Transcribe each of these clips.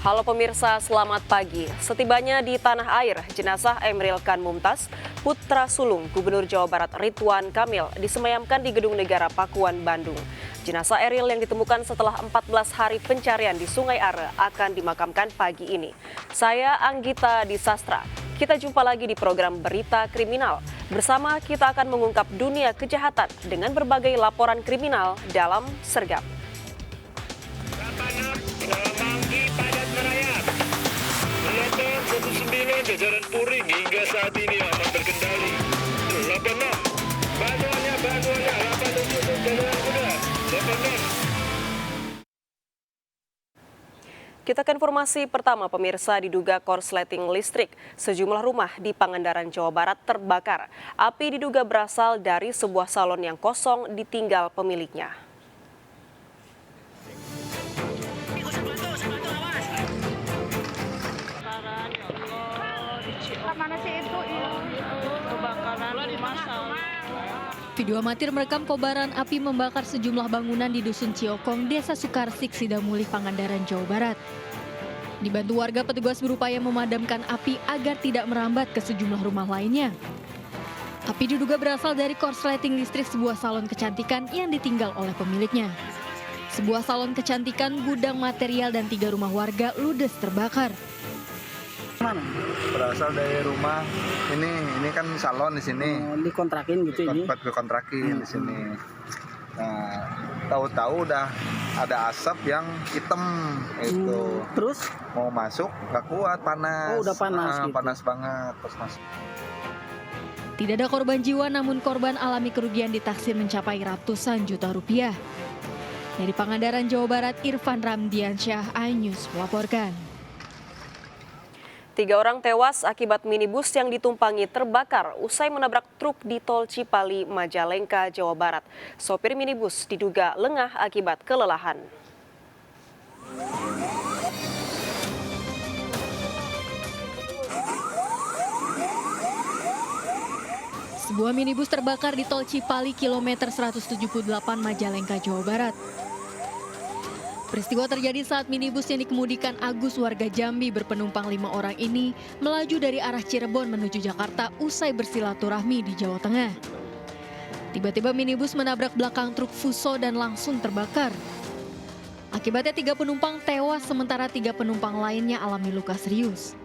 Halo pemirsa, selamat pagi. Setibanya di tanah air, jenazah Emeril Khan Mumtaz, putra sulung Gubernur Jawa Barat Ridwan Kamil disemayamkan di Gedung Negara Pakuan, Bandung. Jenazah Eril yang ditemukan setelah 14 hari pencarian di Sungai Are akan dimakamkan pagi ini. Saya Anggita Disastra. Kita jumpa lagi di program Berita Kriminal. Bersama kita akan mengungkap dunia kejahatan dengan berbagai laporan kriminal dalam Sergap. Jajaran Puring hingga saat ini aman terkendali. 86, bantuannya, 87 jajaran kuda, 86. Kita ke informasi pertama pemirsa, diduga korsleting listrik. Sejumlah rumah di Pangandaran, Jawa Barat terbakar. Api diduga berasal dari sebuah salon yang kosong ditinggal pemiliknya. Video amatir merekam kobaran api membakar sejumlah bangunan di Dusun Ciokong, Desa Sukarsik, Sidamulih, Pangandaran, Jawa Barat. Dibantu warga, petugas berupaya memadamkan api agar tidak merambat ke sejumlah rumah lainnya. Api diduga berasal dari korsleting listrik sebuah salon kecantikan yang ditinggal oleh pemiliknya. Sebuah salon kecantikan, gudang material, dan 3 rumah warga ludes terbakar. Berasal dari rumah ini kan salon di sini. Dikontrakin gitu ini. Dikontrakin di sini. Nah, tahu-tahu udah ada asap yang hitam itu. Terus mau masuk nggak kuat, panas. Oh, udah panas gitu. Panas banget pas masuk. Tidak ada korban jiwa, namun korban alami kerugian ditaksir mencapai ratusan juta rupiah. Dari Pangandaran, Jawa Barat, Irfan Ramdiansyah, iNews melaporkan. 3 orang tewas akibat minibus yang ditumpangi terbakar usai menabrak truk di Tol Cipali, Majalengka, Jawa Barat. Sopir minibus diduga lengah akibat kelelahan. Sebuah minibus terbakar di Tol Cipali kilometer 178 Majalengka, Jawa Barat. Peristiwa terjadi saat minibus yang dikemudikan Agus warga Jambi berpenumpang 5 orang ini melaju dari arah Cirebon menuju Jakarta usai bersilaturahmi di Jawa Tengah. Tiba-tiba minibus menabrak belakang truk Fuso dan langsung terbakar. Akibatnya 3 penumpang tewas sementara 3 penumpang lainnya alami luka serius.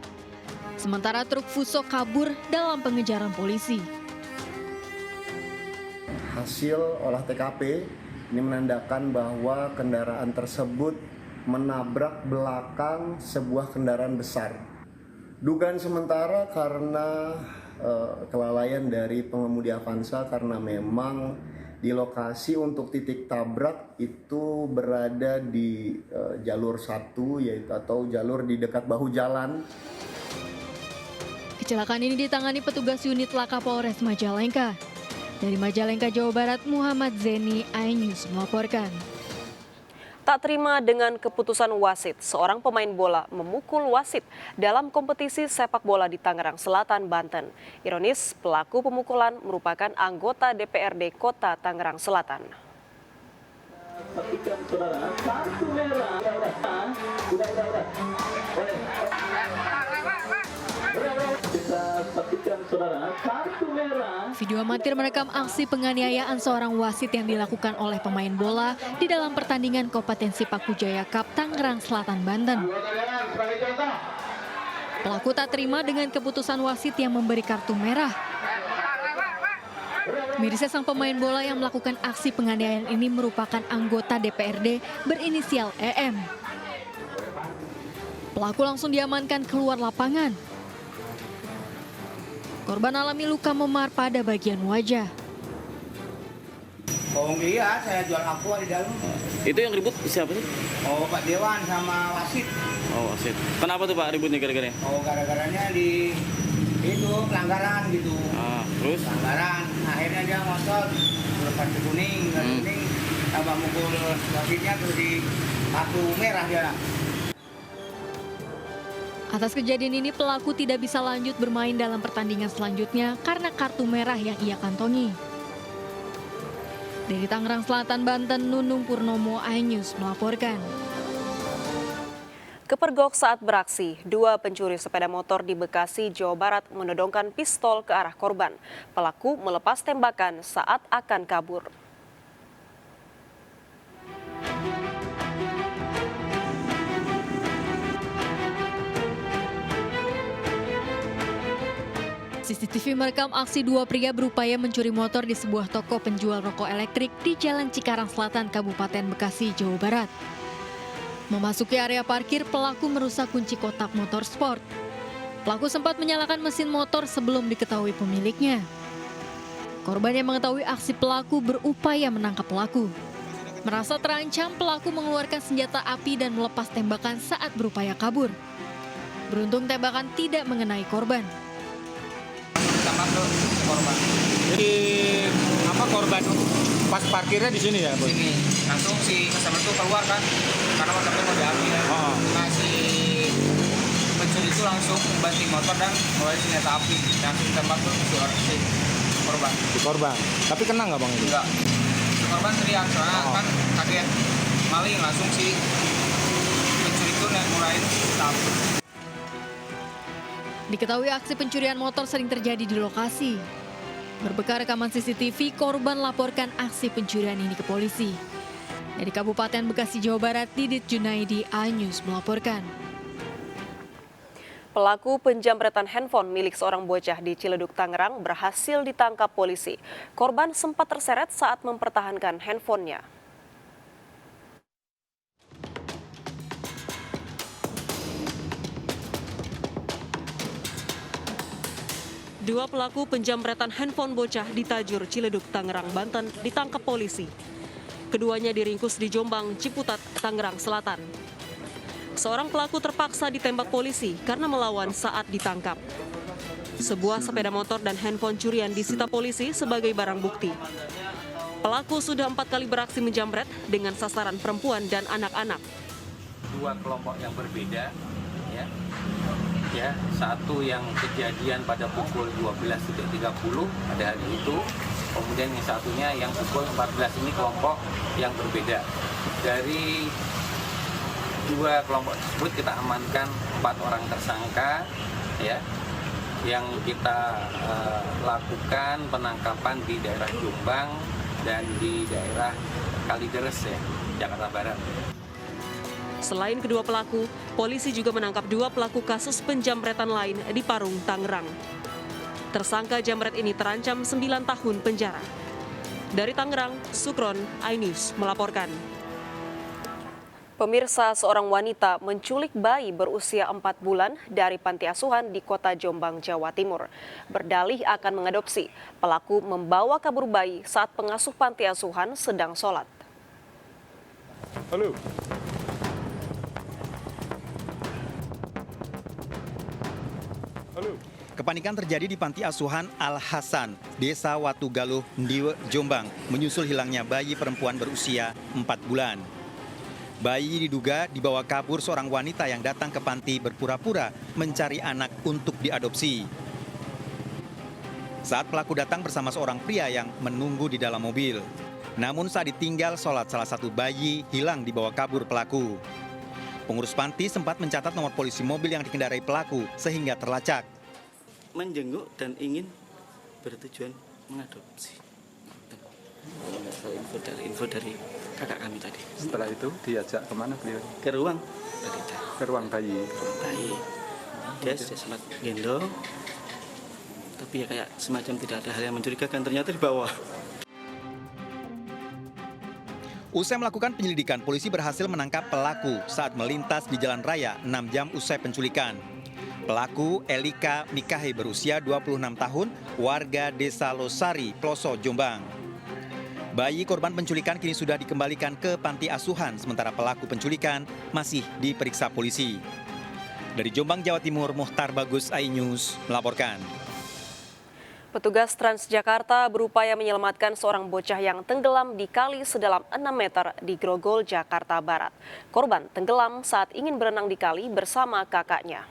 Sementara truk Fuso kabur dalam pengejaran polisi. Hasil olah TKP ini menandakan bahwa kendaraan tersebut menabrak belakang sebuah kendaraan besar. Dugaan sementara karena kelalaian dari pengemudi Avanza karena memang di lokasi untuk titik tabrak itu berada di jalur 1 yaitu atau jalur di dekat bahu jalan. Kecelakaan ini ditangani petugas unit Laka Polres Majalengka. Dari Majalengka, Jawa Barat, Muhammad Zeni, iNews melaporkan. Tak terima dengan keputusan wasit, seorang pemain bola memukul wasit dalam kompetisi sepak bola di Tangerang Selatan, Banten. Ironis, pelaku pemukulan merupakan anggota DPRD Kota Tangerang Selatan. Video amatir merekam aksi penganiayaan seorang wasit yang dilakukan oleh pemain bola di dalam pertandingan kompetensi Paku Jaya Cup Tangerang Selatan, Banten. Pelaku tak terima dengan keputusan wasit yang memberi kartu merah. Mirisnya, sang pemain bola yang melakukan aksi penganiayaan ini merupakan anggota DPRD berinisial EM. Pelaku langsung diamankan keluar lapangan. Korban alami luka memar pada bagian wajah. Oh iya, saya jual aqua di dalam. Itu yang ribut siapa sih? Oh, Pak Dewan sama wasit. Oh, wasit. Kenapa tuh Pak ributnya gara-gara? Oh, gara-garanya di itu pelanggaran gitu. Terus? Pelanggaran. Akhirnya dia ngotot lepas kuning, kuning, tambah mukul wasitnya terus di kartu merah dia. Atas kejadian ini, pelaku tidak bisa lanjut bermain dalam pertandingan selanjutnya karena kartu merah yang ia kantongi. Dari Tangerang Selatan, Banten, Nunung Purnomo, iNews melaporkan. Kepergok saat beraksi, dua pencuri sepeda motor di Bekasi, Jawa Barat menodongkan pistol ke arah korban. Pelaku melepas tembakan saat akan kabur. CCTV merekam aksi dua pria berupaya mencuri motor di sebuah toko penjual rokok elektrik di Jalan Cikarang Selatan, Kabupaten Bekasi, Jawa Barat. Memasuki area parkir, pelaku merusak kunci kotak motor sport. Pelaku sempat menyalakan mesin motor sebelum diketahui pemiliknya. Korban yang mengetahui aksi pelaku berupaya menangkap pelaku. Merasa terancam, pelaku mengeluarkan senjata api dan melepas tembakan saat berupaya kabur. Beruntung tembakan tidak mengenai korban. Sama ke korban. Jadi korban pas parkirnya di sini ya, Bos? Sini langsung si customer itu keluar kan, karena motornya mau diambil. Nah si pencuri itu langsung banting motor dan mulai senjata api langsung tembak ke si korban. Di korban. Tapi kena nggak Bang itu? Enggak. Si korban teriak soalnya kan kaget maling, langsung si pencuri itu mulai senjata api. Diketahui aksi pencurian motor sering terjadi di lokasi. Berbekal rekaman CCTV, korban laporkan aksi pencurian ini ke polisi. Dari Kabupaten Bekasi, Jawa Barat, Didit Junaidi, iNews melaporkan. Pelaku penjamretan handphone milik seorang bocah di Ciledug, Tangerang berhasil ditangkap polisi. Korban sempat terseret saat mempertahankan handphonenya. Dua pelaku penjamretan handphone bocah di Tajur, Ciledug, Tangerang, Banten ditangkap polisi. Keduanya diringkus di Jombang, Ciputat, Tangerang Selatan. Seorang pelaku terpaksa ditembak polisi karena melawan saat ditangkap. Sebuah sepeda motor dan handphone curian disita polisi sebagai barang bukti. Pelaku sudah 4 kali beraksi menjamret dengan sasaran perempuan dan anak-anak. Dua kelompok yang berbeda, ya, satu yang kejadian pada pukul 12.30 pada hari itu, kemudian yang satunya yang pukul 14 ini kelompok yang berbeda. Dari dua kelompok tersebut kita amankan 4 orang tersangka, ya, yang kita lakukan penangkapan di daerah Jombang dan di daerah Kalideres, ya, Jakarta Barat. Selain kedua pelaku, polisi juga menangkap 2 pelaku kasus penjamretan lain di Parung, Tangerang. Tersangka jamret ini terancam 9 tahun penjara. Dari Tangerang, Sukron, iNews melaporkan. Pemirsa, seorang wanita menculik bayi berusia 4 bulan dari panti asuhan di Kota Jombang, Jawa Timur. Berdalih akan mengadopsi, pelaku membawa kabur bayi saat pengasuh panti asuhan sedang sholat. Halo. Kepanikan terjadi di Panti Asuhan Al-Hasan, Desa Watugaluh, Ndiwe, Jombang, menyusul hilangnya bayi perempuan berusia 4 bulan. Bayi diduga dibawa kabur seorang wanita yang datang ke panti berpura-pura mencari anak untuk diadopsi. Saat pelaku datang bersama seorang pria yang menunggu di dalam mobil. Namun saat ditinggal sholat, salah satu bayi hilang dibawa kabur pelaku. Pengurus panti sempat mencatat nomor polisi mobil yang dikendarai pelaku sehingga terlacak. Menjenguk dan ingin bertujuan mengadopsi. Info dari kakak kami tadi. Setelah itu diajak kemana beliau? Ke ruang Ke ruang bayi. Dia sempat gendong, tapi ya kayak semacam tidak ada hal yang mencurigakan, ternyata di bawah. Usai melakukan penyelidikan, polisi berhasil menangkap pelaku saat melintas di jalan raya 6 jam usai penculikan. Pelaku Elika Mikahe berusia 26 tahun, warga Desa Losari, Ploso, Jombang. Bayi korban penculikan kini sudah dikembalikan ke panti asuhan, sementara pelaku penculikan masih diperiksa polisi. Dari Jombang, Jawa Timur, Muhtar Bagus, iNews melaporkan. Petugas Transjakarta berupaya menyelamatkan seorang bocah yang tenggelam di kali sedalam 6 meter di Grogol, Jakarta Barat. Korban tenggelam saat ingin berenang di kali bersama kakaknya.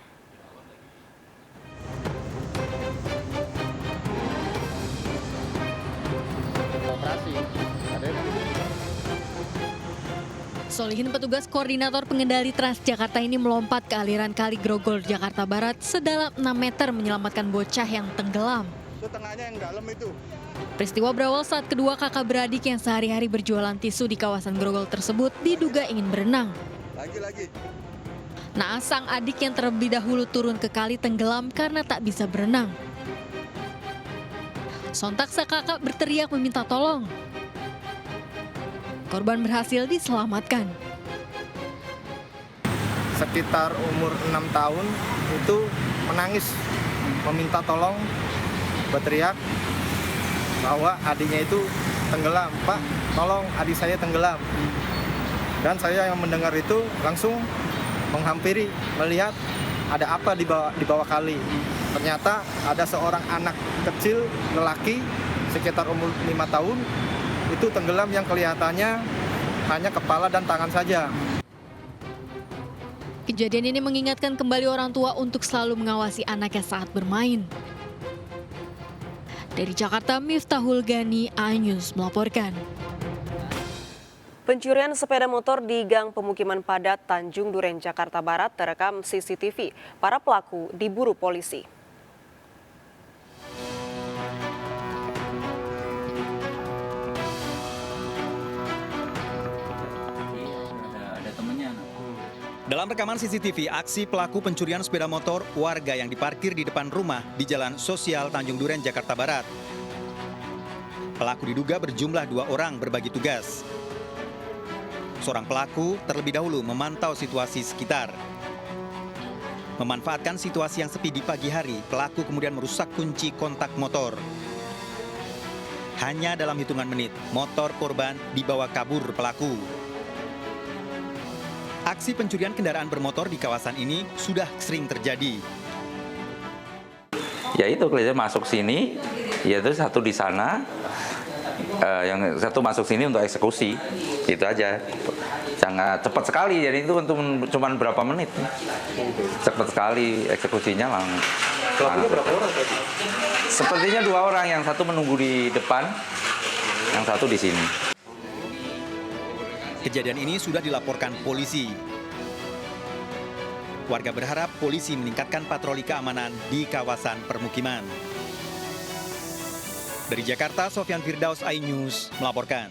Solihin, petugas koordinator pengendali Transjakarta ini melompat ke aliran Kali Grogol, Jakarta Barat sedalam 6 meter menyelamatkan bocah yang tenggelam. Itu tengahnya yang dalam itu. Peristiwa berawal saat kedua kakak beradik yang sehari-hari berjualan tisu di kawasan Grogol tersebut diduga ingin berenang. Lagi. Naas, sang adik yang terlebih dahulu turun ke kali tenggelam karena tak bisa berenang. Sontak sang kakak berteriak meminta tolong. Korban berhasil diselamatkan. Sekitar umur 6 tahun itu menangis, meminta tolong, berteriak bahwa adiknya itu tenggelam. Pak, tolong adik saya tenggelam. Dan saya yang mendengar itu langsung menghampiri, melihat ada apa di bawah kali. Ternyata ada seorang anak kecil lelaki sekitar umur 5 tahun itu tenggelam yang kelihatannya hanya kepala dan tangan saja. Kejadian ini mengingatkan kembali orang tua untuk selalu mengawasi anaknya saat bermain. Dari Jakarta, Miftahul Gani, iNews melaporkan. Pencurian sepeda motor di gang pemukiman padat Tanjung Duren, Jakarta Barat terekam CCTV. Para pelaku diburu polisi. Dalam rekaman CCTV, aksi pelaku pencurian sepeda motor warga yang diparkir di depan rumah di Jalan Sosial Tanjung Duren, Jakarta Barat. Pelaku diduga berjumlah 2 orang berbagi tugas. Seorang pelaku terlebih dahulu memantau situasi sekitar. Memanfaatkan situasi yang sepi di pagi hari, pelaku kemudian merusak kunci kontak motor. Hanya dalam hitungan menit, motor korban dibawa kabur pelaku. Aksi pencurian kendaraan bermotor di kawasan ini sudah sering terjadi. Ya itu kelihatan masuk sini, yaitu satu di sana, yang satu masuk sini untuk eksekusi, gitu aja. Sangat cepat sekali, jadi itu cuma berapa menit. Cepat sekali eksekusinya langsung. Pelakunya berapa orang tadi? Sepertinya 2 orang, yang satu menunggu di depan, yang satu di sini. Kejadian ini sudah dilaporkan polisi. Warga berharap polisi meningkatkan patroli keamanan di kawasan permukiman. Dari Jakarta, Sofyan Firdaus, iNews melaporkan.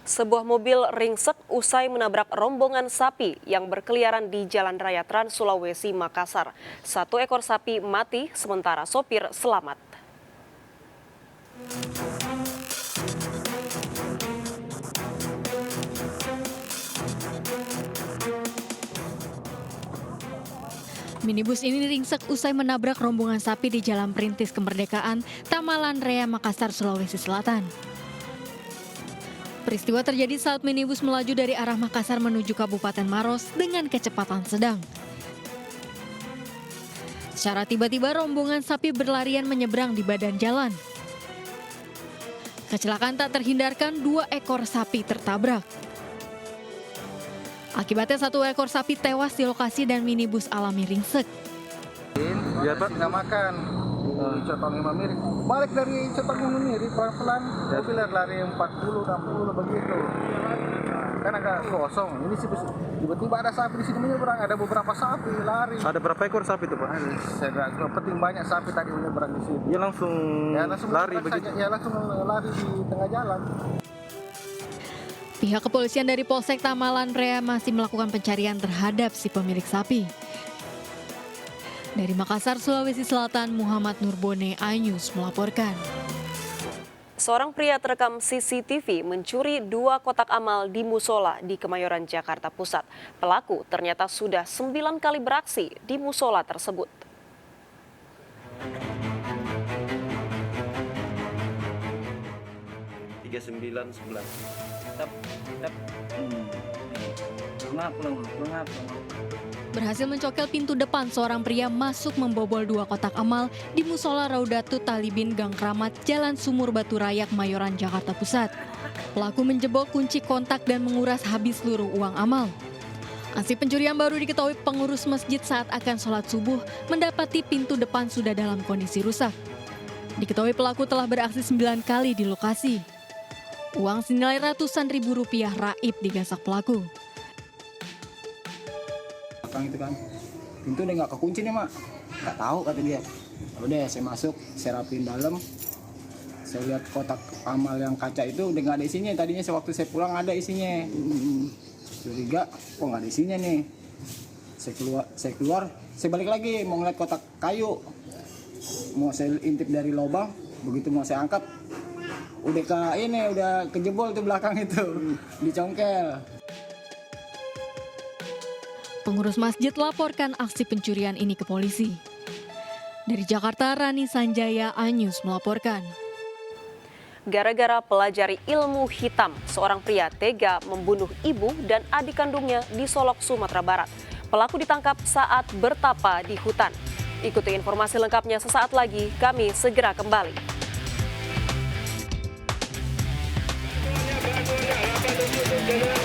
Sebuah mobil ringsek usai menabrak rombongan sapi yang berkeliaran di Jalan Raya Trans Sulawesi, Makassar. 1 ekor sapi mati, sementara sopir selamat. Minibus ini ringsek usai menabrak rombongan sapi di Jalan Perintis Kemerdekaan, Tamalan Rea, Makassar, Sulawesi Selatan. Peristiwa terjadi saat minibus melaju dari arah Makassar menuju Kabupaten Maros dengan kecepatan sedang. Secara tiba-tiba rombongan sapi berlarian menyeberang di badan jalan. Kecelakaan tak terhindarkan, 2 ekor sapi tertabrak. Akibatnya 1 ekor sapi tewas di lokasi dan minibus alami ringsek. Ya Pak, nggak makan. Cotong 5 miring. Balik dari cotong 5 miring pelan-pelan. Mobil lari 40, 60 begitu. Kan agak kosong. Ini sih tiba-tiba ada sapi di sini menyeberang. Ada beberapa sapi lari. Ada berapa ekor sapi itu Pak? Saya nggak penting, banyak sapi tadi menyeberang di sini. Dia langsung lari begitu? Ya langsung lari di tengah jalan. Pihak kepolisian dari Polsek Tamalan Rea masih melakukan pencarian terhadap si pemilik sapi. Dari Makassar, Sulawesi Selatan, Muhammad Nurbone, iNews melaporkan. Seorang pria terekam CCTV mencuri 2 kotak amal di musola di Kemayoran, Jakarta Pusat. Pelaku ternyata sudah 9 kali beraksi di musola tersebut. Berhasil mencokel pintu depan, seorang pria masuk membobol 2 kotak amal di musola Raudatut Talibin Gang Kramat, Jalan Sumur Batu Raya, Kemayoran, Jakarta Pusat. Pelaku menjebol kunci kontak dan menguras habis seluruh uang amal. Aksi pencurian baru diketahui pengurus masjid saat akan sholat subuh mendapati pintu depan sudah dalam kondisi rusak. Diketahui pelaku telah beraksi 9 kali di lokasi. Uang senilai ratusan ribu rupiah raib digasak pelaku. Belakang itu kan, pintu udah nggak kekunci nih mak, nggak tahu kata dia. Udah saya masuk, saya rapiin dalam, saya lihat kotak amal yang kaca itu udah nggak ada isinya. Tadinya sewaktu saya pulang ada isinya. Curiga, kok nggak ada isinya nih. Saya keluar, saya balik lagi mau ngeliat kotak kayu, mau saya intip dari lubang, begitu mau saya angkat, udah kejebol tuh belakang itu, dicongkel. Pengurus masjid laporkan aksi pencurian ini ke polisi. Dari Jakarta, Rani Sanjaya, Anyus melaporkan. Gara-gara pelajari ilmu hitam, seorang pria tega membunuh ibu dan adik kandungnya di Solok, Sumatera Barat. Pelaku ditangkap saat bertapa di hutan. Ikuti informasi lengkapnya sesaat lagi, kami segera kembali. Bantuannya,